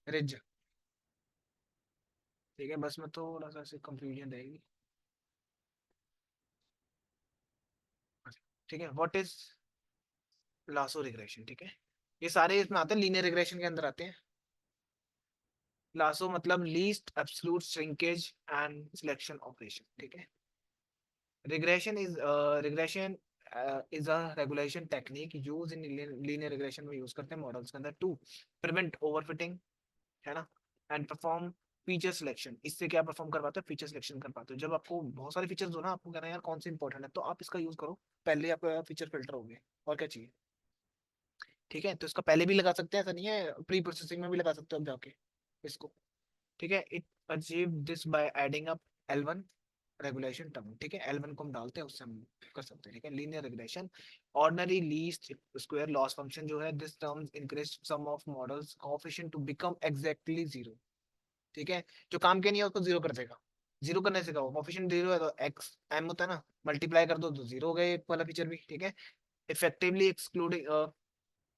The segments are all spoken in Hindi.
रिज। ठीक है, बस में थोड़ा सा ऐसे कंफ्यूजन रहेगी। ठीक है, व्हाट इज लासो रिग्रेशन। ठीक है, ये सारे इसमें आते हैं, लीनियर रिग्रेशन के अंदर आते हैं। लासो मतलब least absolute shrinkage and selection operation. ठीक है, regression is a regulation technique use in linear regression में यूज करते हैं मॉडल्स के अंदर टू प्रिवेंट ओवरफिटिंग, है ना, एंड परफॉर्म फीचर सिलेक्शन। इससे क्या परफॉर्म कर पाते हो, फीचर सिलेक्शन कर पाते हो। जब आपको बहुत सारे फीचर्स हो ना, आपको कहना है यार कौन से इंपॉर्टेंट है, तो आप इसका यूज करो। पहले आपका फीचर फिल्टर हो गए, और क्या चाहिए। ठीक है, तो इसका पहले भी लगा सकते हैं, ऐसा नहीं है, प्री प्रोसेसिंग में भी लगा सकते हो आप जाके इसको। ठीक है, it achieve this by adding up L1 regulation term. ठीक है, L1 को हम डालते हैं, उससे हम कर सकते हैं। ठीक है, linear regulation ordinary least square loss function जो है, this terms increase sum of models coefficient to become exactly zero. ठीक है, जो काम के नहीं है उसको जीरो कर देगा। जीरो करने से क्या होगा, कोएफिशिएंट जीरो है तो एक्स एम होता है ना, मल्टीप्लाई कर दो तो जीरो हो गए एक वाला फीचर भी। ठीक है, effectively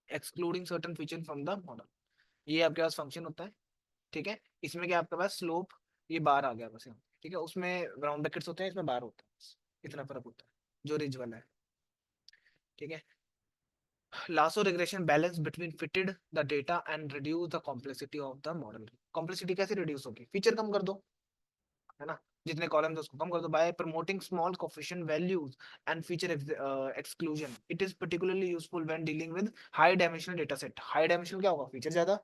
excluding certain feature from the model. ये आपके पास फंक्शन होता है। ठीक है, इसमें क्या आपके पास स्लोप, ये बार आ गया बस यहाँ। ठीक है, उसमें राउंड ब्रैकेट्स होते हैं, इसमें बार होता है बस। इतना फर्क होता है जो रिज वाला है। ठीक है, lasso regression balance between fitted the data and reduce the complexity of the model. Complexity कैसे रिड्यूस होगी, फीचर कम कर दो, है ना, जितने कॉलम है उसको कम कर दो bye promoting small coefficient values and feature exclusion. It is particularly useful when dealing with high dimensional data set. High dimensional क्या होगा, फीचर ज्यादा,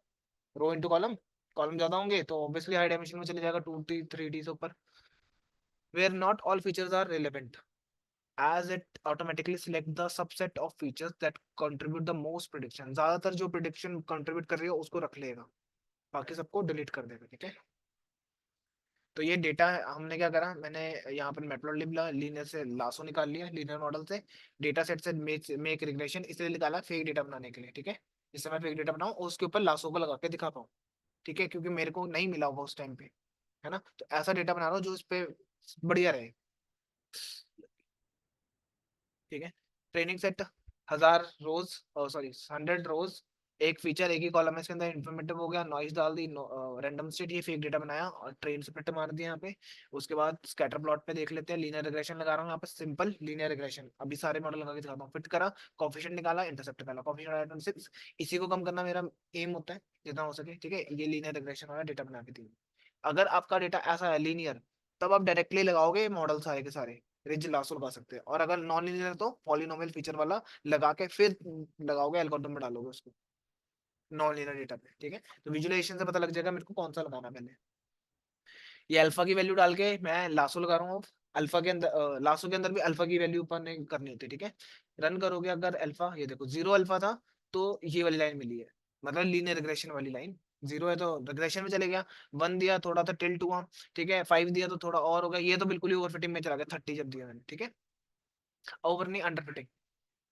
रो इनटू कॉलम, कॉलम ज्यादा होंगे तो ऑब्वियसली हाई डायमेंशन में चले जाएगा, 2D 3D से ऊपर। Where not all features are relevant as it automatically select the subset of features that contribute the most prediction। ज्यादातर जो prediction contribute कर रही है उसको रख लेगा, बाकी सबको डिलीट कर देगा। ठीक है, तो ये डेटा हमने क्या करा, मैंने यहाँ पर मैटप्लॉटलिब लीनियर से लासो निकाल लिया, लीनियर मॉडल से डेटा सेट से मेक रिग्रेशन इसलिए निकाला फेक डेटा बनाने के लिए। ठीक है, जिससे मैं फेक डेटा बनाऊं और उसके ऊपर लासो को लगा के दिखा पाऊँ। ठीक है, क्योंकि मेरे को नहीं मिला होगा उस टाइम पे, है ना, तो ऐसा डेटा बना रहा हूँ जो इस पे बढ़िया रहे। ठीक है, ट्रेनिंग सेट 1000 रोज, सॉरी 100 रोज, एक फीचर एक ही कॉलम है इसके अंदर, इन्फॉर्मेटिव हो गया, नॉइस डाल दी, रैंडम स्टेट, ये फेक डेटा बनाया और ट्रेन स्प्लिट मार दिया यहाँ पे। उसके बाद स्कैटर प्लॉट पे देख लेते हैं, लीनियर रिग्रेशन लगा रहा हूँ यहाँ पे, सिंपल लीनियर रिग्रेशन अभी सारे मॉडल लगा के दिखाता हूँ। फिट करा, कॉफिशिएंट निकाला, इंटरसेप्ट निकाला, कॉफिशिएंट 26, इसी को कम करना मेरा एम होता है जितना हो सके। ठीक है, ये लीनियर रिग्रेशन वाला डेटा बना के दी। अगर आपका डेटा ऐसा है लीनियर, तब आप डायरेक्टली लगाओगे मॉडल सारे के सारे, रिज लासो लगा सकते हैं। और अगर नॉन लीनियर है तो पॉलिनोमियल फीचर वाला लगा के फिर लगाओगे, एल्गोरिथम में डालोगे उसको नॉन लीनियर डेटा पे। ठीक है, तो विजुअलाइजेशन से पता लग जाएगा मेरे को कौन सा लगाना है पहले। ये अल्फा की वैल्यू डाल के मैं लासो लगा रहा हूँ। अल्फा के अंदर लासो के अंदर भी अल्फा की वैल्यू ऊपर नहीं करनी होती। ठीक है, रन करोगे अगर अल्फा, ये देखो 0 अल्फा था तो ये वाली लाइन मिली है, मतलब लीनियर रिग्रेशन वाली लाइन। 0 है तो रिग्रेशन में चले गया, 1 दिया थोड़ा सा टिल्ट हुआ। ठीक है, 5 दिया तो थोड़ा और हो गया, ये तो बिल्कुल ही ओवरफिटिंग में चला गया 30 जब दिया मैंने। ठीक है, ओवर नहीं, अंडर फिटिंग।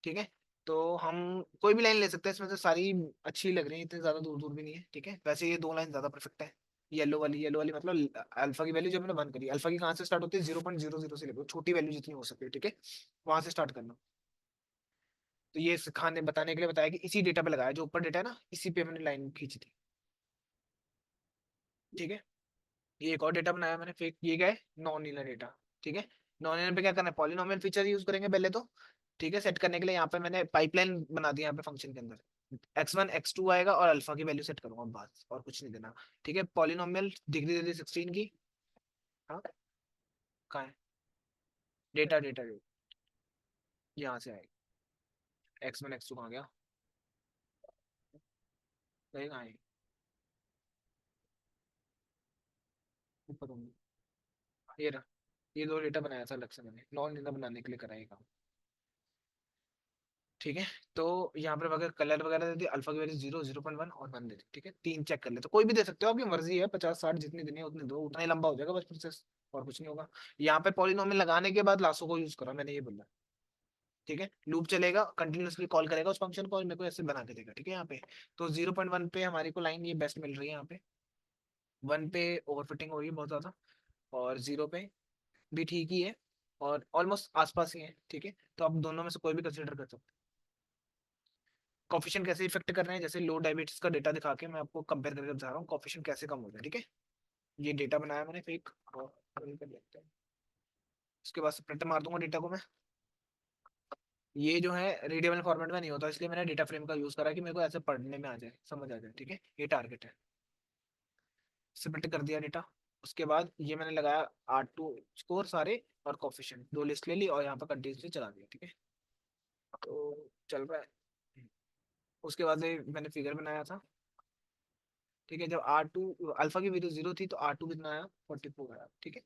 ठीक है, तो हम कोई भी लाइन ले सकते हैं इसमें से, सारी अच्छी लग रही है, इतनी ज्यादा दूर दूर भी नहीं है। ठीक है, वैसे ये दो लाइन ज्यादा परफेक्ट है। येलो वाली मतलब अल्फा की वैल्यू जो मैंने वन करी, अल्फा की कहाँ से स्टार्ट होती है, 0.00 से लेकर छोटी वैल्यू जितनी हो सके। ठीक है, वहां से स्टार्ट करना। तो ये सिखाने बताने के लिए बताया कि इसी डेटा पे लगाया, जो ऊपर डेटा है ना इसी पे मैंने लाइन खींची थी। ठीक है, ये एक और डेटा बनाया मैंने फेक, ये क्या है, नॉन लीनियर डेटा। ठीक है, नॉन लीनियर पे क्या करना है, पॉलिनोमियल फीचर यूज करेंगे पहले तो। ठीक है, सेट करने के लिए यहाँ पे मैंने पाइपलाइन बना दी यहाँ पे फंक्शन के अंदर, x1 x2 आएगा और अल्फा की वैल्यू सेट करूंगा बस, और कुछ नहीं देना। ठीक है, पॉलिनोमियल डिग्री दे दी 16 की। हाँ, कहाँ है, डेटा यहाँ से आएगा, x1 x2 कहाँ गया, ये कहाँ है, ऊपर होंगे। ये रहा, ये दो डेटा बनाया था अलग से मैंने, नॉन लीनियर बनाने के लिए कराया काम। ठीक है, तो यहाँ पर अगर कलर वगैरह दे दी, अल्फा की वैल्यू 0, 0.1 और 1 दे दी। ठीक है, तीन चेक कर ले, तो कोई भी दे सकते हो, आपकी मर्जी है, 50 60 जितनी देनी है उतनी दो, उतना ही लंबा हो जाएगा बस प्रोसेस, और कुछ नहीं होगा। यहाँ पे पॉलिनोमियल लगाने के बाद लासो को यूज करा मैंने, ये बोला। ठीक है, लूप चलेगा, कंटिन्यूअसली कॉल करेगा उस फंक्शन को और मेरे को ऐसे बना के देगा। ठीक है, यहाँ पे तो 0.1 पे हमारी को लाइन ये बेस्ट मिल रही है यहाँ पे, 1 पे ओवरफिटिंग हो रही है बहुत ज्यादा, और 0 पे भी ठीक ही है, और ऑलमोस्ट आसपास ही है। ठीक है, तो आप दोनों में से कोई भी कंसिडर कर सकते कॉफिशिएंट कैसे इफेक्ट कर रहे हैं, जैसे लो डायबिटीज का डेटा दिखा के मैं आपको कंपेयर करके बता रहा हूँ कॉफिशिएंट कैसे कम होता है, ठीक है। ये डेटा बनाया मैंने फेक, और कल कर लेते हैं। उसके बाद प्रिंट मार दूंगा डेटा को मैं। ये जो है रीडेबल फॉर्मेट में नहीं होता, इसलिए मैंने डेटा फ्रेम का यूज करा कि मेरे को ऐसे पढ़ने में आ जाए, समझ आ जाए, ठीक है। ये टारगेट है। सबमिट कर दिया डेटा। उसके बाद ये मैंने लगाया R2 स्कोर सारे और कोफिशिएंट, दो लिस्ट ले ली और यहाँ पर कंटिन्यूसली चला दिया, ठीक है। तो चल रहा है। उसके बाद मैंने फिगर बनाया था, ठीक है। जब R2 अल्फा की वैल्यू 0 थी तो R2 कितना आया, 44 आया, ठीक है।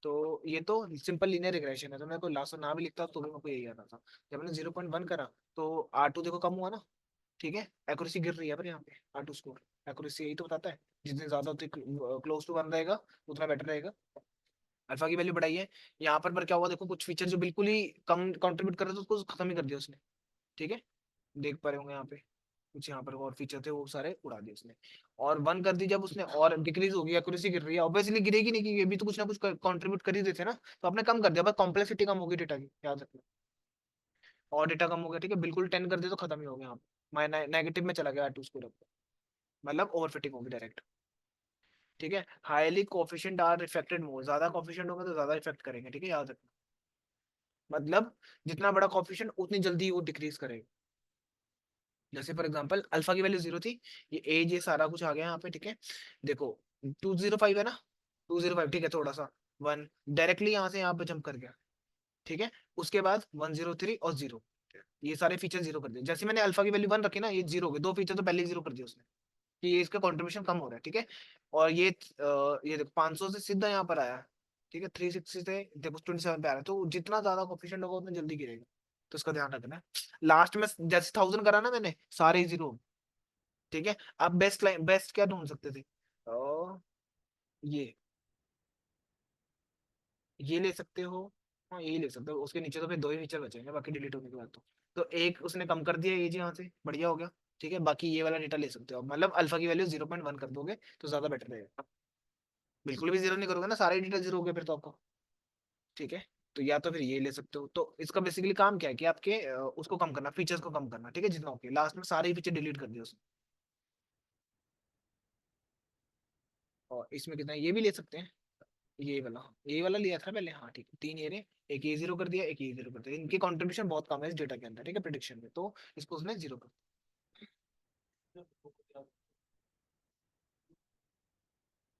तो ये तो सिंपल लीनियर रिग्रेशन है, तो मैं कोई लास्ट ना भी लिखता तो भी मेरे को यही आता था। जब मैंने 0.1 करा तो R2 देखो कम हुआ ना, ठीक है। एक्यूरेसी गिर रही है पर यहाँ पे R2 स्कोर, एक्यूरेसी यही तो बताता है, जितने ज्यादा क्लोज टू 1 रहेगा उतना बेटर रहेगा। अल्फा की वैल्यू बढ़ाई है। यहाँ पर क्या हुआ देखो, कुछ फीचर जो बिल्कुल ही कम कंट्रीब्यूट कर रहे थे उसको खत्म ही कर दिया उसने, ठीक है। देख पा रहे होंगे यहाँ पे, कुछ यहाँ पर और फीचर थे वो सारे उड़ा दिए उसने। और 1 कर दी जब उसने, और डिक्रीज हो गई, एक्यूरेसी गिर रही है, ऑब्वियसली गिरेगी नहीं कि ये भी तो कुछ ना कुछ कंट्रीब्यूट कर ही देते ना, तो आपने कम कर दिया, बस कॉम्प्लेक्सिटी कम होगी डेटा की, याद रखना। और डेटा कम हो गया, ठीक है, बिल्कुल 10 कर दिया तो खत्म ही हो गया यहाँ पे, मैं नेगेटिव में चला गया R2 स्कोर, मतलब ओवर फिटिंग होगी डायरेक्ट, ठीक है। हाईली कोफिशिएंट आर इफेक्टेड मोर, ज्यादा कोफिशिएंट होगा तो ज्यादा इफेक्ट करेंगे, ठीक है, याद रखना। मतलब जितना बड़ा कोफिशिएंट उतनी जल्दी वो डिक्रीज करेगा। जैसे फॉर एग्जांपल अल्फा की वैल्यू 0 थी, ये एज ये सारा कुछ आ गया यहाँ पे, ठीक है। देखो 205 है ना, 205, ठीक है, थोड़ा सा 1 डायरेक्टली यहाँ से यहाँ पे जंप कर गया, ठीक है। उसके बाद 103 और 0, ये सारे फीचर 0 कर दिए। जैसे मैंने अल्फा की वैल्यू 1 रखी ना, ये 0 हो गए, दो फीचर तो पहले ही 0 कर दिया उसने, कि ये इसका कंट्रीब्यूशन कम हो रहा है, ठीक है। और ये देखो 500 से सीधा यहाँ पर आया, ठीक है, 360 से देखो 27 पे आ रहा है, तो जितना ज्यादा कोफिशिएंट होगा उतना जल्दी गिरेगा, तो इसका ध्यान रखना है। लास्ट में जैसे 1000 करा ना मैंने, सारे जीरो, ठीक है। आप बेस्ट लाइन बेस्ट क्या ढूंढ सकते थे, ओ, ये ये ले सकते हो, हाँ यही ले सकते हो। उसके नीचे तो फिर दो ही फीचर बचेंगे बाकी डिलीट होने के बाद, तो एक उसने कम कर दिया ये जी यहाँ से, बढ़िया हो गया, ठीक है। बाकी ये वाला डेटा ले सकते हो, मतलब अल्फा की वैल्यू 0.1 कर दोगे तो ज्यादा बेटर रहेगा। बिल्कुल भी जीरो नहीं करोगे ना, सारे डेटा जीरो हो गए फिर तो आपका, ठीक है। तो या तो फिर ये ले सकते हो, तो इसका बेसिकली काम क्या है कि आपके उसको कम करना, फीचर्स को कम करना, ठीक है, जितना ओके, लास्ट में सारे फीचर डिलीट कर दिए उसने। और इसमें कितना ये भी ले सकते हैं, ये वाला लिया था पहले, हाँ ठीक है, तीन ये रहे, एक ये 0 कर दिया, एक ये 0 कर दिया, इनकी कंट्रीब्यूशन बहुत कम है इस डेटा के अंदर, ठीक है, प्रिडिक्शन में, तो इसको उसने 0 कर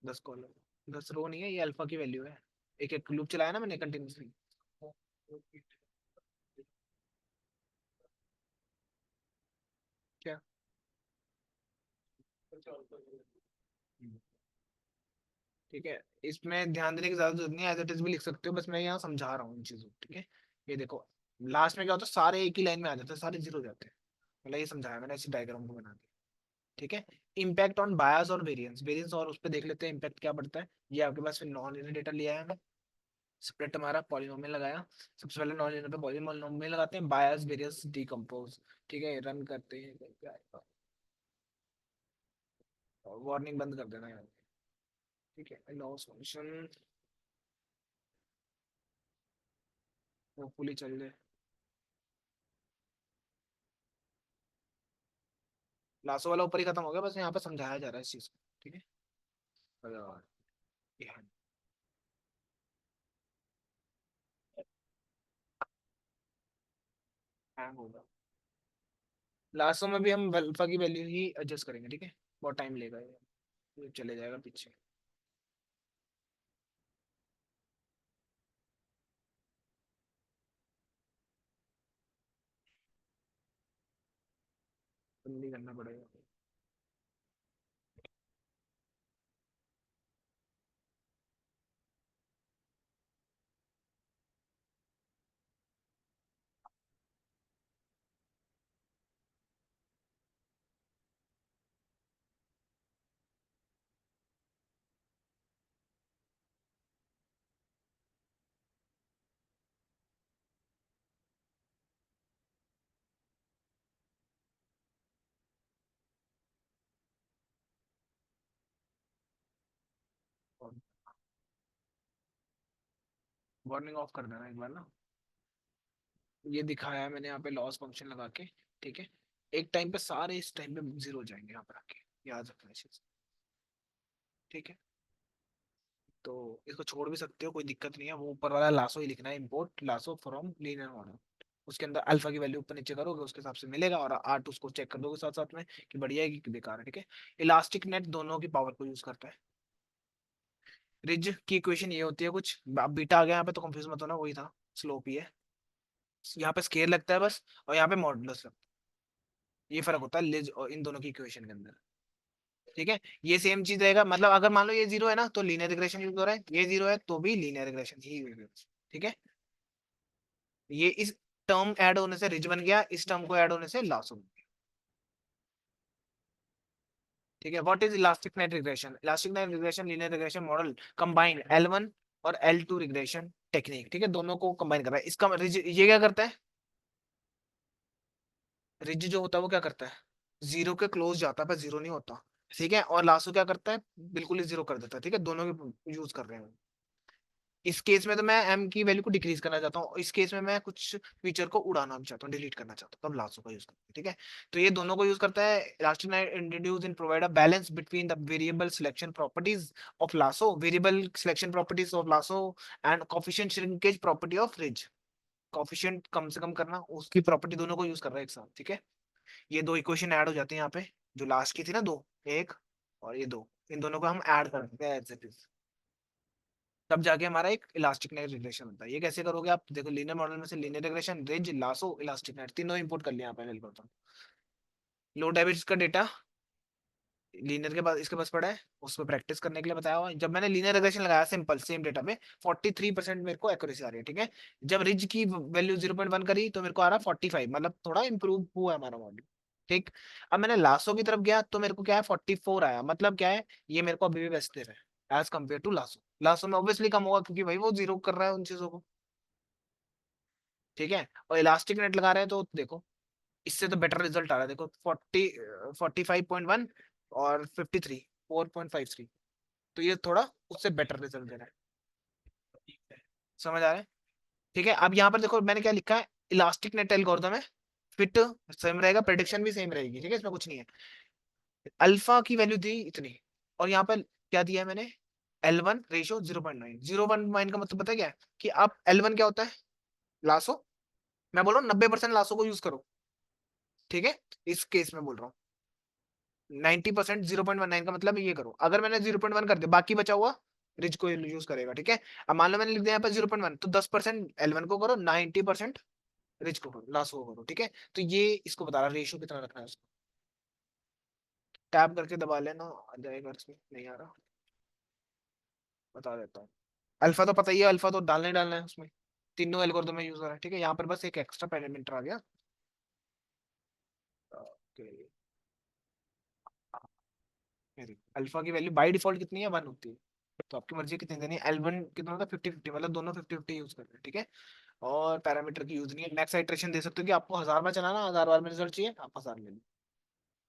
10 कॉलम, 10 रो नहीं है, ये अल्फा की वैल्यू है, एक एक लूप चलाया ना मैंने कंटिन्यूसली। क्या, हम्म, ठीक है। इसमें ध्यान देने की ज्यादा जरूरत नहीं है, एज इट इज भी लिख सकते हो, बस मैं यहाँ समझा रहा हूँ इन चीजों को, ठीक है। ये देखो लास्ट में क्या होता है, सारे एक ही लाइन में आ जाते हैं, सारे जीरो हो जाते हैं, मतलब ये समझाया मैंने इसी डायग्राम को बना के, ठीक है। इम्पैक्ट ऑन बायस और वेरिएंस, वेरिएंस और उस पर देख लेते हैं इम्पैक्ट क्या पड़ता है। ये आपके पास फिर नॉन लीनियर डेटा लिया है, स्प्लिट हमारा पॉलिनोमियल लगाया, सबसे पहले नॉन लीनियर पे पॉलिनोमियल लगाते हैं, बायस वेरिएंस डिकम्पोज, ठीक है, रन करते हैं, वार्निंग बंद कर देना यार, ठीक है, लॉस फंक्शन होपफुली चल जाए। लासो वाला ऊपर ही खत्म हो गया, बस यहाँ पे समझाया जा रहा है इस चीज को, ठीक है। और ये हैंग होगा, लासो में भी हम अल्फा की वैल्यू ही एडजस्ट करेंगे, ठीक है, बहुत टाइम लेगा ये चले जाएगा पीछे। बंदी करना पड़ेगा। वार्निंग ऑफ कर देना एक बार ना, ये दिखाया है मैंने यहाँ पे लॉस फंक्शन लगा के, ठीक है। एक टाइम पे सारे इस टाइम पे जीरो हो जाएंगे यहाँ पर आके, याद रखना इस चीज। ठीक है, तो इसको छोड़ भी सकते हो, कोई दिक्कत नहीं है। वो ऊपर वाला लासो ही लिखना है, import lasso from linear model. उसके अंदर अल्फा की वैल्यू ऊपर नीचे करोगे उसके हिसाब से मिलेगा, और आर्ट उसको चेक कर दोगे साथ साथ में कि बढ़िया है कि बेकार है। ठीक है, इलास्टिक नेट दोनों की पावर को यूज करता है। रिज की इक्वेशन ये होती है कुछ, अब बीटा आ गया यहाँ पे तो कंफ्यूज मत होना, वही था, स्लोप ही है। यहाँ पे स्केयर लगता है बस, और यहाँ पे मॉडुलस लगता है, ये फर्क होता है लिज और इन दोनों की इक्वेशन के अंदर। ठीक है, ये सेम चीज रहेगा, मतलब अगर मान लो ये जीरो है ना तो लीनियर रिग्रेशन यूज हो रहा है, ये जीरो है तो भी लीनियर रिग्रेशन ही यूज हो रहा है। ठीक है, ये इस टर्म ऐड होने से रिज बन गया, इस टर्म को ऐड होने से लॉस हो गया। ठीक है, what is elastic net regression? Elastic net regression linear regression model combine L1 और L2 रिग्रेशन टेक्निक। ठीक है, दोनों को कंबाइन कर रहा है। इसका रिज ये क्या करता है, रिज जो होता है वो क्या करता है, जीरो के क्लोज जाता है पर जीरो नहीं होता। ठीक है, और लासो क्या करता है, बिल्कुल ही जीरो कर देता है। ठीक है, दोनों के यूज कर रहे हैं। इस केस में तो मैं एम की वैल्यू को डिक्रीज करना चाहता हूँ, इस केस में मैं कुछ फीचर को उड़ाना भी चाहता हूँ, डिलीट करना चाहता हूँ, तब लासो का यूज करता हूँ। ठीक है, तो ये दोनों को यूज करता है। Elastic net introduce in provide a balance between the variable selection properties of lasso, variable selection properties of lasso and coefficient shrinkage property of ridge. Coefficient कम से कम करना, उसकी प्रॉपर्टी दोनों को यूज कर रहा है एक साथ। ठीक है, ये दो इक्वेशन ऐड हो जाती है यहाँ पे, जो लास्ट की थी ना दो, एक और ये दो, इन दोनों को हम ऐड कर देते हैं एज इट इज, तब जाके हमारा एक इलास्टिक नेट रिग्रेशन होता है। ये कैसे करोगे आप देखो, लीनियर मॉडल में से linear regression, ridge, lasso, elastic net तीनों इंपोर्ट कर लिया यहाँ पे करता हूँ। लो डेबिट्स का डेटा लीनियर के पास, इसके पास पड़ा है, उसमें प्रैक्टिस करने के लिए बताया हुआ है। जब मैंने लीनियर रिग्रेशन लगाया सिंपल सेम डेटा पे, 43% मेरे को एक्यूरेसी आ रही है। ठीक है, जब रिज की वैल्यू 0.1 करी तो मेरे को आ रहा 45, मतलब थोड़ा इंप्रूव हुआ है हमारा मॉडल। ठीक, अब मैंने लासो की तरफ गया तो मेरे को क्या है 44 आया, मतलब क्या है, ये मेरे को अभी भी बेस्ट दे रहा है as compare to lasso. Lasso में ऑब्वियसली कम होगा क्योंकि भाई वो जीरो कर रहा है उन चीजों को। ठीक है, और इलास्टिक नेट लगा रहे हैं तो देखो इससे तो बेटर रिजल्ट आ रहा है, देखो 45.1 और 53, 4.53, तो ये थोड़ा उससे बेटर रिजल्ट दे रहा है। समझ आ रहा है? ठीक है, अब यहाँ पर देखो मैंने क्या लिखा है, इलास्टिक नेट एल्गोरिथम है, फिट सेम रहेगा, प्रेडिक्शन भी सेम रहेगी। ठीक है, इसमें कुछ नहीं है। अल्फा की वैल्यू दी इतनी, और यहाँ पर क्या दिया है मैंने, L1 रेशियो 0.9, 0.9 का मतलब पता है क्या है, कि आप L1 क्या होता है, लासो, मैं बोल रहा हूँ 90% लासो को यूज करो। ठीक है, इस केस में बोल रहा हूँ 90%, 0.19 का मतलब ये करो, अगर मैंने 0.1 कर दिया बाकी बचा हुआ रिज को यूज करेगा। ठीक है, अब मान लो मैंने लिख दिया यहाँ पर 0.1, तो 10% L1 को करो, 90% रिच को करो, लास्ट को करो। ठीक है, तो ये इसको बता रहा रेशियो कितना रखना है उसको, टैप करके दबा लेना, आ जाएगा, इसमें नहीं आ रहा, बता देता हूँ। अल्फा तो पता ही है, अल्फा तो डालना ही डालना है उसमें, तीनों एल्गोरिथम में यूज हो रहा है। ठीक है, यहाँ पर बस एक एक्स्ट्रा पैरामीटर आ गया। ओके, अल्फा की वैल्यू बाय डिफॉल्ट कितनी है, 1 होती है, तो आपकी मर्जी है कितनी देनी है। L1 कितना होता है 50-50, मतलब दोनों 50-50 यूज कर रहे हैं। ठीक है, और पैरामीटर की यूज नहीं है, मैक्स आइट्रेशन दे सकते हो कि आपको 1000 बार चलाना, 1000 बार में रिजल्ट चाहिए, आप 1000 ले लो,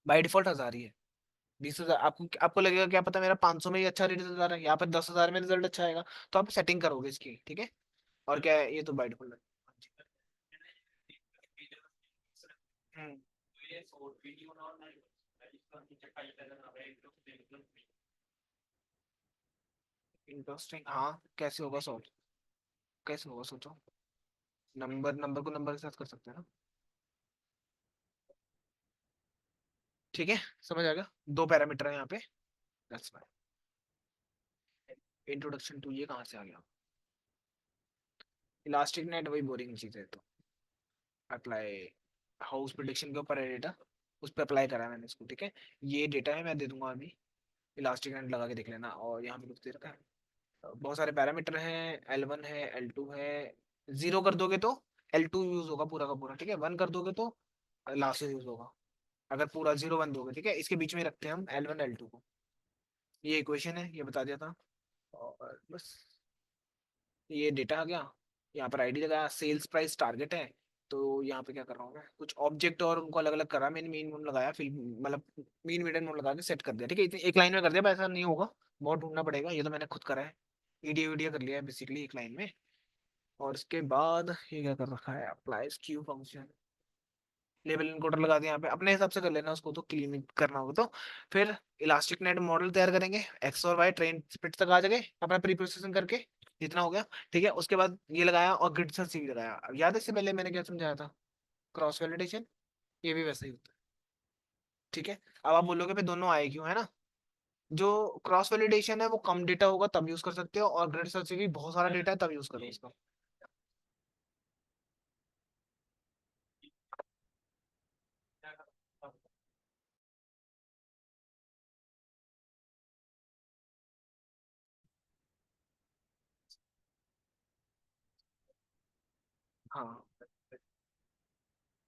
बाय डिफॉल्ट 1000 ही है। 20,000 आपको आपको लगेगा क्या पता मेरा 500 में ही अच्छा रिजल्ट आ रहा है, यहाँ पर 10,000 में रिजल्ट अच्छा आएगा, तो आप सेटिंग करोगे इसकी। ठीक है, और क्या है, ये तो बाय डिफॉल्ट है। इंटरेस्टिंग, हाँ, कैसे होगा सॉल्व, कैसे होगा सोचो, नंबर नंबर को नंबर के साथ कर सकते हैं ना। ठीक है, समझ आ गया, दो पैरामीटर है यहाँ पे, दैट्स व्हाई। इंट्रोडक्शन टू ये कहाँ से आ गया, इलास्टिक नेट वही बोरिंग चीज है, तो अप्लाई हाउस प्रिडिक्शन के ऊपर है डेटा, उस पर अप्लाई करा है मैंने इसको। ठीक है, ये डेटा है, मैं दे दूंगा अभी, इलास्टिक नेट लगा के देख लेना, और यहाँ पे कुछ दे रखा है, बहुत सारे पैरामीटर हैं, L1 है, L2 है, जीरो कर दोगे तो L2 यूज होगा पूरा का पूरा। ठीक है, 1 कर दोगे तो लास्ट यूज होगा, अगर पूरा 0 1 दोगे। ठीक है, इसके बीच में रखते हैं हम L1 L2 को, ये इक्वेशन है, ये बता दिया था, और बस ये डेटा आ गया। यहाँ पर आईडी लगाया, सेल्स प्राइस टारगेट है, तो यहाँ पे क्या कर रहा हूँ मैं, कुछ ऑब्जेक्ट और उनको अलग अलग करा, मैंने मीन मून लगाया, फिर मतलब मीन मीडियन मून लगा के सेट कर दिया। ठीक है, एक लाइन में कर दिया, पर ऐसा नहीं होगा, बहुत ढूंढना पड़ेगा, ये तो मैंने खुद करा है, ईडिया वीडिया कर लिया है बेसिकली एक लाइन में। और इसके बाद ये क्या कर रखा है, apply Q function, label encoder लगा दिया यहाँ पे, अपने हिसाब से कर लेना उसको, तो क्लीन करना होगा तो। फिर इलास्टिक नेट मॉडल तैयार करेंगे, एक्स और वाई ट्रेन स्प्लिट तक आ जाएंगे अपना प्री प्रोसेसिंग करके, जितना हो गया। ठीक है, उसके बाद ये लगाया और ग्रिड सर्च भी लगाया। अब याद है इससे पहले मैंने क्या समझाया था, क्रॉस वैलिडेशन, ये भी वैसा ही होता है। ठीक है, अब आप बोलोगे भाई दोनों आए क्यों, है ना। जो क्रॉस वैलिडेशन है वो कम डेटा होगा तब यूज कर सकते हो, और ग्रिड सर्च की बहुत सारा डेटा है तब यूज करो उसका। हाँ,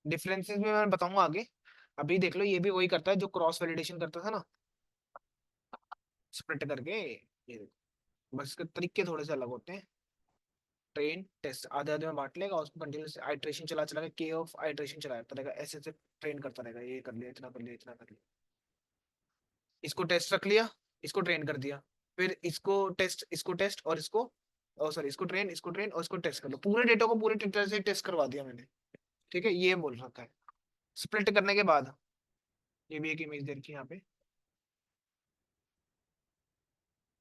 डिफरेंसेस भी मैं बताऊंगा आगे। अभी देख लो, ये भी वही करता है जो क्रॉस वैलिडेशन करता था ना, स्प्लिट करके। ये देखो, बस इसके तरीके थोड़े से अलग होते हैं। ट्रेन टेस्ट आधे आधे में बांट लेगा, उसको कंटिन्यूस आइट्रेशन चला चला के के ऑफ आइट्रेशन चलाता रहेगा, ऐसे ऐसे ट्रेन करता रहेगा, ये कर लिया, इतना कर लिया, इतना कर लिया। इसको टेस्ट रख लिया, इसको ट्रेन कर दिया, फिर इसको टेस्ट और इसको, सॉरी, इसको ट्रेन और इसको टेस्ट कर लो, पूरे डेटा को पूरे डेटा से टेस्ट करवा दिया मैंने। ठीक है, ये बोल रखा है। स्प्लिट करने के बाद ये भी एक इमेज दे रखी है यहाँ पे,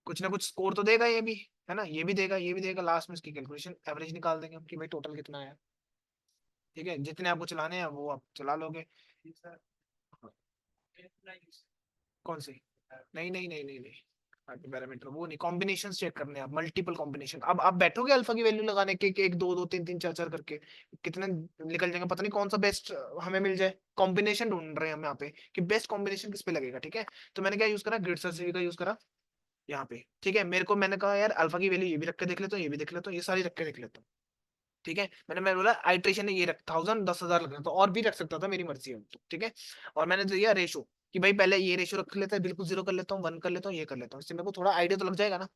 कुछ ना कुछ स्कोर तो देगा ये भी, है ना, ये भी देगा, ये भी देगा, लास्ट में इसकी कैलकुलेशन एवरेज निकाल देंगे हम कि भाई टोटल कितना है। ठीक है, जितने आपको चलाने हैं वो आप चला लोगे। कौन सी? नहीं नहीं नहीं नहीं नहीं, पैरामीटर वो नहीं, कॉम्बिनेशन चेक करने हैं आप, मल्टीपल कॉम्बिनेशन। अब आप बैठोगे अल्फा की वैल्यू लगाने के, एक दो दो तीन तीन चार चार करके, कितने निकल जाएंगे पता नहीं, कौन सा बेस्ट हमें मिल जाए। कॉम्बिनेशन ढूंढ रहे हैं हम यहाँ पे कि बेस्ट कॉम्बिनेशन किस पे लगेगा। ठीक है, तो मैंने क्या यूज करा, ग्रिड सर्च का यूज करा यहाँ पे। ठीक है, मेरे को मैंने कहा यार अल्फा की वैल्यू ये भी रख के देख लेता हूँ, ये भी देख लेता हूँ, ये सारी रख के देख लेता हूँ। ठीक है, मैं बोला आइट्रेशन ने ये रख 1000 10,000 लग रहा था, और भी रख सकता था, मेरी मर्जी है तो। ठीक है, और मैंने दिया रेशो कि भाई पहले ये रेशो रख लेता है, बिल्कुल जीरो कर लेता हूँ, वन कर लेता हूँ, ये कर लेता हूँ, इससे मेरे को थोड़ा आइडिया तो लग जाएगा ना।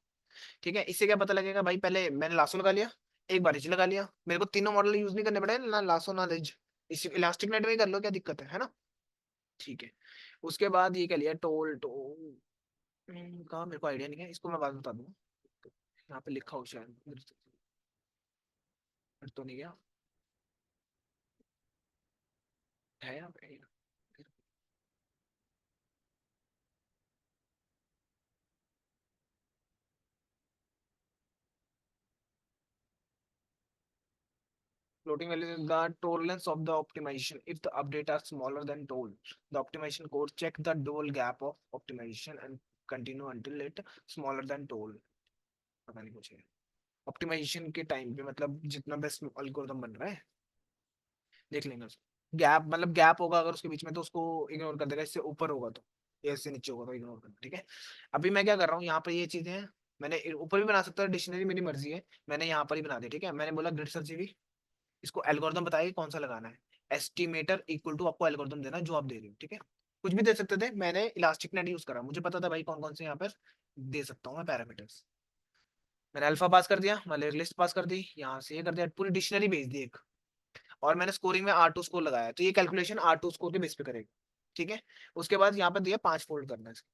ठीक है, इससे क्या पता लगेगा, भाई पहले मैंने लासो लगा लिया, एक बार रिज लगा लिया, मेरे को तीनों मॉडल यूज नहीं करने पड़े ना, लासो ना रिज, इस इलास्टिक नेट में ही कर लो, क्या दिक्कत है ना। ठीक है, उसके बाद ये क्या लिया, टोल टोल का मेरे को आइडिया नहीं है, इसको मैं बाद में बता दूंगा। यहाँ पे लिखा हो शायद, तो नहीं गया, है यहाँ पे। Floating value is the tolerance of the optimization. If the update are smaller than told, the optimization code check the dual gap of optimization and continue until it smaller than told. पता नहीं कुछ है ऑप्टिमाइजेशन के टाइम पे, मतलब जितना बेस्ट एल्गोरिथम बन रहा है, देख लेंगे उसको। गैप मतलब गैप होगा अगर उसके बीच में तो उसको इग्नोर कर देगा, इससे ऊपर होगा तो, या इससे नीचे होगा तो इग्नोर करना। ठीक है, अभी मैं क्या कर रहा हूँ, यहाँ पर ये चीजें हैं, मैंने ऊपर भी बना सकता है डिक्शनरी, मेरी मर्जी है, मैंने यहाँ पर ही बना दिया। ठीक है, मैंने बोला ग्रिड सर्च, इसको एल्गोरिदम बताइए कौन सा लगाना है, एस्टिमेटर इक्वल टू आपको एल्गोरिदम देना है जो आप दे रहे हो। ठीक है, कुछ भी दे सकते थे, मैंने इलास्टिक नेट यूज करा, मुझे पता था भाई कौन कौन से यहाँ पर दे सकता हूँ मैं पैरामीटर्स। मैंने अल्फा पास कर दिया, मैंने लिस्ट पास कर दी, यहाँ से ये कर दिया, पूरी डिक्शनरी भेज दी एक, और मैंने स्कोरिंग में R2 स्कोर लगाया, तो ये कैलकुलेशन R2 स्कोर के बेस पे करेगा। ठीक है, उसके बाद यहाँ पर दिया 5 फोल्ड करना है इसका।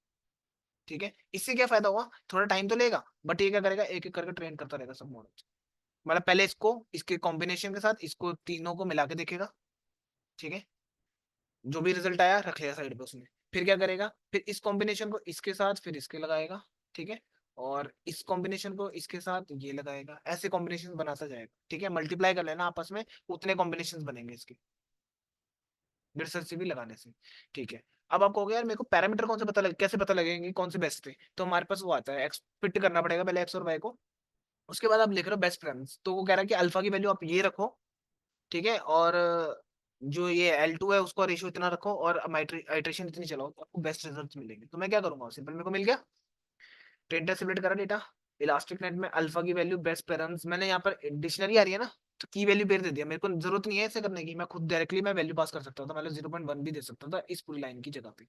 ठीक है, इससे क्या फायदा हुआ, थोड़ा टाइम तो लेगा, बट ये क्या करेगा, एक एक करके ट्रेन करता रहेगा सब मॉडल। मतलब पहले इसको इसके कॉम्बिनेशन के साथ इसको तीनों को मिला के देखेगा। ठीक है, जो भी रिजल्ट आया रख लेगा साइड पे उसने, फिर क्या करेगा, फिर इस कॉम्बिनेशन को इसके साथ फिर इसके लगाएगा। ठीक है, और इस कॉम्बिनेशन को इसके साथ ये लगाएगा, ऐसे कॉम्बिनेशन बनाता जाएगा। ठीक है, मल्टीप्लाई कर लेना आपस में, उतने कॉम्बिनेशन बनेंगे इसके रिसर्च से भी लगाने से। ठीक है, अब आपको हो गया यार मेरे को पैरामीटर कौन से पता लगे, कैसे पता लगेंगे कौन से बेस्ट थे, तो हमारे पास वो आता है, एक्स फिट करना पड़ेगा पहले एक्स और वाई को। उसके बाद आप लिख रहे हो बेस्ट फ्रेंड्स, तो वो कह रहा है कि अल्फा की वैल्यू आप ये रखो। ठीक है, और जो ये L2 है उसका रेशियो इतना रखो, और आइट्रेशन इतनी चलाओ, तो आपको बेस्ट रिजल्ट्स मिलेंगे। तो मैं क्या करूंगा, सिंपल मेरे को मिल गया, ट्रेन टेस्ट सिमुलेट करा डेटा, इलास्टिक नेट में अल्फा की वैल्यू बेस्ट पेरेंट्स, मैंने यहाँ पर डिक्शनरी आ रही है ना, तो की वैल्यू पेर दे दिया, मेरे को जरूरत नहीं है ऐसे करने की, मैं खुद डायरेक्टली मैं वैल्यू पास कर सकता था, मतलब 0.1 भी दे सकता था इस पूरी लाइन की जगह पे।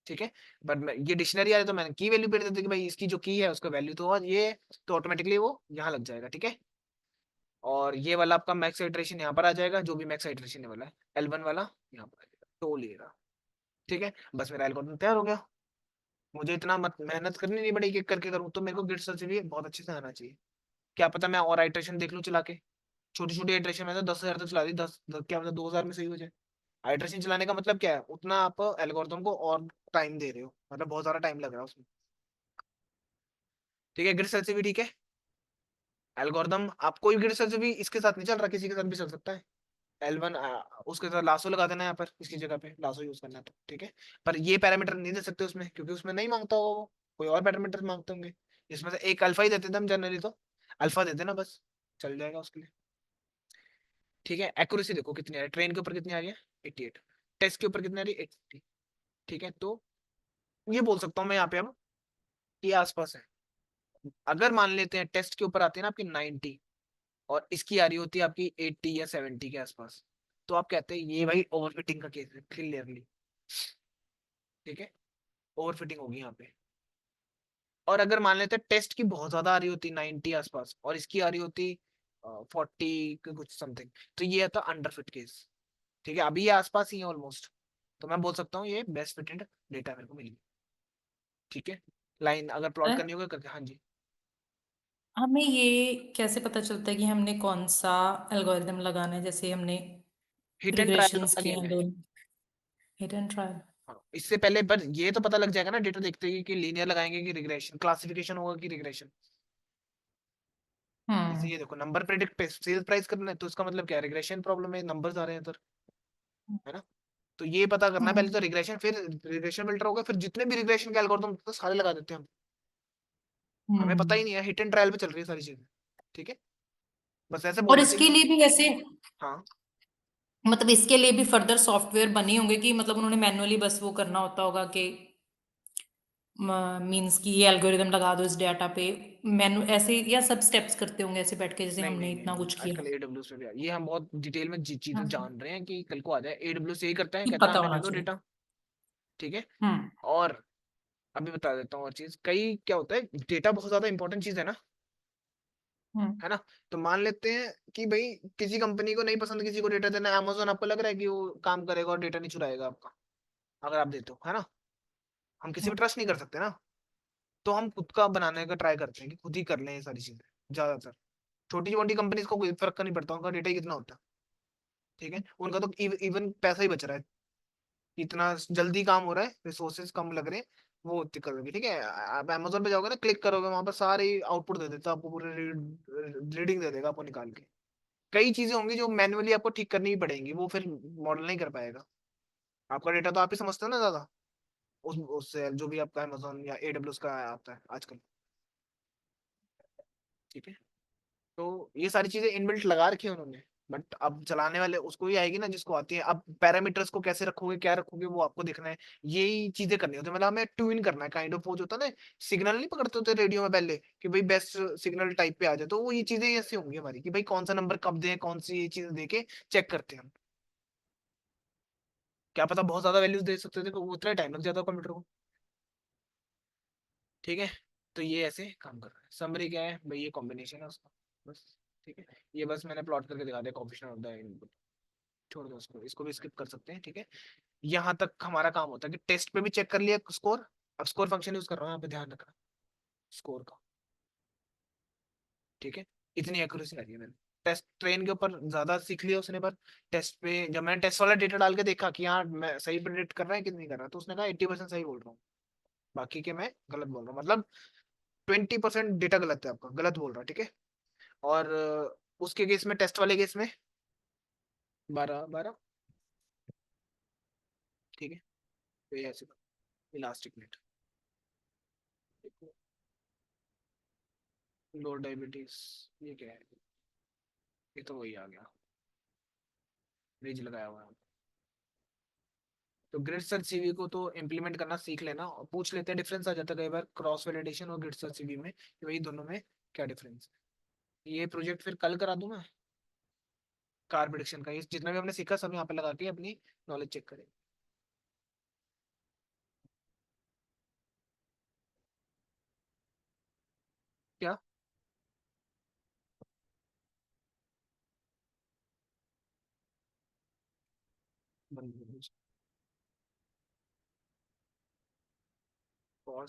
ठीक है, बट मैं ये डिक्शनरी आ रही है तो मैंने की वैल्यू पेर दे दी कि भाई इसकी जो की है उसका वैल्यू तो, और ये तो ऑटोमेटिकली वो यहाँ लग जाएगा। ठीक है, और ये वाला आपका मैक्स आइट्रेशन यहाँ पर आ जाएगा, जो भी मैक्स आइट्रेशन वाला है L1 वाला यहाँ पर आ जाएगा, तो लेगा। ठीक है, बस मेरा एल्गोरिथम तैयार हो गया, मुझे इतना मत मेहनत करनी नहीं पड़ेगी, एक करके करूँ तो मेरे को गिट सर्च भी बहुत अच्छे से आना चाहिए। क्या पता मैं और आइट्रेशन देख लूँ चला के, छोटी छोटी आइट्रेशन में तो 10,000 तक चला दी, 10 क्या मतलब 2,000 में सही हो जाए। आइट्रेशन चलाने का मतलब क्या है, उतना आप एल्गोरिथम को और टाइम दे रहे हो, मतलब बहुत सारा टाइम लग रहा है उसमें। ठीक है, ग्रिड सर्च भी ठीक है। एल्गोरिथम आप कोई ग्रिड सर्च भी इसके साथ नहीं चल रहा, किसी के साथ भी चल सकता है। L1 उसके साथ लासो लगा देना है यहाँ पर, इसकी जगह पे लासो यूज करना है तो ठीक है। पर ये पैरामीटर नहीं दे सकते उसमें, क्योंकि उसमें नहीं मांगता होगा वो, कोई और पैरामीटर मांगते होंगे। इसमें से एक अल्फा ही देते थे हम जनरली, तो अल्फा दे देना बस, चल जाएगा उसके लिए। ठीक है, एक्यूरेसी देखो कितनी आ रही है, ट्रेन के ऊपर कितनी आ रही है 88, टेस्ट के ऊपर कितनी आ रही है 80। ठीक है, तो ये बोल सकता हूँ मैं यहाँ पे अब, ये आसपास है। अगर मान लेते हैं टेस्ट के ऊपर आती है ना आपकी 90, और इसकी आ रही होती है आपकी 80 या 70 के आसपास, तो आप कहते हैं ये भाई ओवरफिटिंग का केस है क्लियरली। ठीक है, ओवरफिटिंग होगी यहाँ पे। और अगर मान लेते हैं टेस्ट की बहुत ज्यादा आ रही होती 90 आसपास, और इसकी आ रही होती 40 कुछ समथिंग, तो ये था अंडरफिट केस। ठीक है, अभी ये आसपास ही है ऑलमोस्ट, तो मैं बोल सकता हूँ ये बेस्ट फिटेड डेटा मेरे को मिली। ठीक है, लाइन अगर प्लॉट करनी होगा करके, हाँ जी। हमें ये कैसे पता चलता है कि हमने कौन सा एल्गोरिदम लगाना है, जैसे हमने हिट एंड ट्रायल रिग्रेशंस वाला किए गेम हैं है। दोनों, हिट एंड ट्रायल। हाँ, इससे पहले पर ये तो पता लग जाएगा ना डेटा देखते ही कि लीनियर लगाएंगे कि रिग्रेशन, क्लासिफिकेशन होगा कि रिग्रेशन। जैसे हम्म। ये देखो, नंबर प्रेडिक्ट सेल प्राइस करना है, तो इसका मतलब क्या है, रिग्रेशन प्रॉब्लम है, नंबर्स आ रहे हैं इधर, है ना। तो ये पता करना है पहले हम्म। तो रिग्रेशन, फिर रिग्रेशन फिल्टर होगा, फिर जितने भी रिग्रेशन के एल्गोरिथम तो सारे लगा देते हैं हम। हमें पता ही हम्म। नहीं है, हिट एंड ट्रायल पे चल रही है सारी चीजें। ठीक है, बस ऐसे बोल और देते हैं इसके कि लिए भी वैसे, हाँ। मतलब इसके लिए भी फर्दर सॉफ्टवेयर बने होंगे कि मतलब उन्होंने मैनुअली बस वो करना होता होगा कि मींस कि ये एल्गोरिदम लगा दो इस डाटा पे, मैनु ऐसे, या सब स्टेप्स करते होंगे ऐसे बैठ के जैसे नहीं हमने नहीं नहीं इतना नहीं, कुछ किया। आजकल एडब्ल्यूएस में भी ये हम बहुत डिटेल में चीजें अच्छा, जान रहे हैं कि कल को आ जाए, एडब्ल्यूएस यही करते हैं, ये कहता है पता हमें दे होना दो चाहिए। डेटा। ठीक है, हम्म। और अभी बता देता हूँ और चीज, कई क्या होता है, डेटा बहुत ज्यादा इंपॉर्टेंट चीज है ना, हम्म। है ना। तो मान लेते हैं कि भाई किसी कंपनी को नहीं पसंद किसी को डेटा देना, अमेजोन आपको लग रहा है कि वो काम करेगा और डेटा नहीं चुराएगा आपका, अगर आप देते हो, है ना। हम किसी हम्म। पे ट्रस्ट नहीं कर सकते ना, तो हम खुद का बनाने का ट्राई करते हैं कि खुद ही कर लें ये सारी चीजें ज्यादातर। छोटी मोटी कंपनीज को कोई फर्क का नहीं पड़ता, उनका डेटा ही कितना होता है। ठीक है, उनका तो इवन पैसा ही बच रहा है, इतना जल्दी काम हो रहा है, रिसोर्सेज कम लग रहे हैं, वो दिक्कत होगी। ठीक है, आप अमेजोन पे जाओगे ना, क्लिक करोगे वहां पर सारे आउटपुट दे देता है आपको, पूरे रीडिंग दे देगा आपको निकाल के। कई चीजें होंगी जो मैन्युअली आपको ठीक करनी ही पड़ेंगी, वो फिर मॉडल नहीं कर पाएगा। आपका डेटा तो आप ही समझते हो ना ज्यादा, उससे जो भी आपका अमेजोन या एडब्ल्यूएस का आता है आजकल। ठीक है, तो ये सारी चीजें इनबिल्ट लगा रखी है उन्होंने, बट अब चलाने वाले उसको ही आएगी ना जिसको आती है। अब पैरामीटर्स को कैसे रखोगे, क्या रखोगे, वो आपको देखना है, यही चीजें करनी होती है, मतलब हमें ट्यून करना है काइंड ऑफ। वो जो होता है ना, सिग्नल नहीं पकड़ते होते रेडियो में पहले कि भाई बेस्ट सिग्नल टाइप पे आ जाए, तो वो ये चीजें ऐसी होंगी हमारी कि भाई कौन सा नंबर कब दें, कौन सी ये चीजें देके चेक करते हैं हम। क्या पता बहुत ज्यादा वैल्यूज दे सकते थे, तो उतना टाइम लग जाता कंप्यूटर को। ठीक है, तो ये ऐसे काम कर रहा है। समरी क्या है भाई, ये कॉम्बिनेशन है उसका, बस। ठीक है, ये बस मैंने प्लॉट करके दिखा दिया, कोफिशिएंट ऑफ द इनपुट। छोड़ दो उसको, इसको भी स्किप कर सकते हैं। ठीक है, यहाँ तक हमारा काम होता है कि टेस्ट पे भी चेक कर लिया स्कोर। अब स्कोर फंक्शन यूज कर रहा हूँ यहाँ पे, ध्यान रखना स्कोर का। ठीक है, इतनी एक्यूरेसी आ रही है मैंने, टेस्ट ट्रेन के ऊपर ज्यादा सीख लिया उसने, पर टेस्ट पे जब मैंने टेस्ट वाला डेटा डाल के देखा कि हाँ मैं सही प्रेडिक्ट कर रहा है कि नहीं कर रहा, तो उसने कहा 80% सही बोल रहा हूँ, बाकी के मैं गलत बोल रहा हूँ, मतलब 20% डेटा गलत है आपका, गलत बोल रहा है। ठीक है, और उसके केस में, टेस्ट वाले केस में 12 12। ठीक है, तो ये ऐसे इलास्टिक नेट, लो डायबिटीज, ये क्या है, ये तो वही आ गया, रिज लगाया हुआ है। तो ग्रिड सर्च सीवी को तो इम्प्लीमेंट करना सीख लेना, और पूछ लेते हैं, डिफरेंस आ जाता है कई बार क्रॉस वैलिडेशन और ग्रिड सर्च सीवी में, कि भाई दोनों में क्या डिफरेंस है। ये प्रोजेक्ट फिर कल करा दूं मैं, कार प्रिडिक्शन का, ये जितना भी हमने सीखा सब यहाँ पे लगा के अपनी नॉलेज चेक करें। क्या बंद